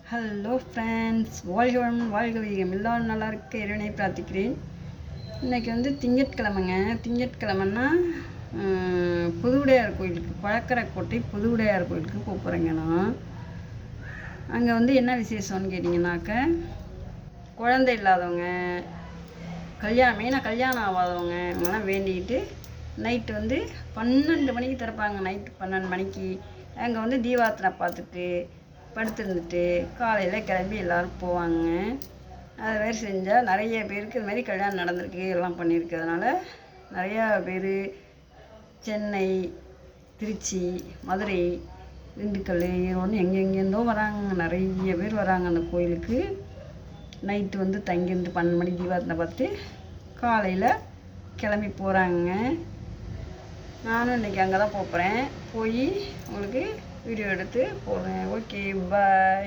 Hello friends, வாழ்க வளமுடன், வாழ்க வையம். எல்லோரும் நல்லா இருக்க இறைவனை பிரார்த்திக்கிறேன். இன்றைக்கி வந்து திங்கட்கிழமைங்க. திங்கட்கிழமைன்னா புதுவுடையார் கோயிலுக்கு, பழக்கரைக்கோட்டை புதுவுடையார் கோயிலுக்கு போகிறேங்க. நான் அங்கே வந்து என்ன விசேஷம்னு கேட்டிங்கனாக்க, குழந்தை இல்லாதவங்க, கல்யாணம் ஆகாதவங்க இவங்கெல்லாம் வேண்டிக்கிட்டு நைட்டு வந்து 12 மணிக்கு திறப்பாங்க. நைட்டு 12 மணிக்கு அங்கே வந்து தீபார்த்தனை பார்த்துட்டு படுத்துருந்துட்டு காலையில் கிளம்பி எல்லோரும் போவாங்க. அதை வேறு செஞ்சால் நிறைய பேருக்கு இது மாதிரி கல்யாணம் நடந்திருக்கு, எல்லாம் பண்ணியிருக்கிறதுனால நிறையா பேர் சென்னை, திருச்சி, மதுரை, திண்டுக்கல், ஈரோடு எங்கெங்கேருந்தோ வராங்க. நிறைய பேர் வராங்க அந்த கோயிலுக்கு. நைட்டு வந்து தங்கியிருந்து 12 மணிக்கு தீபார்த்தனை பார்த்துட்டு காலையில் கிளம்பி போகிறாங்க. நானும் இன்றைக்கி அங்கே தான் போகிறேன். போய் உங்களுக்கு வீடியோ எடுத்து போடுறேன். ஓகே, பாய்.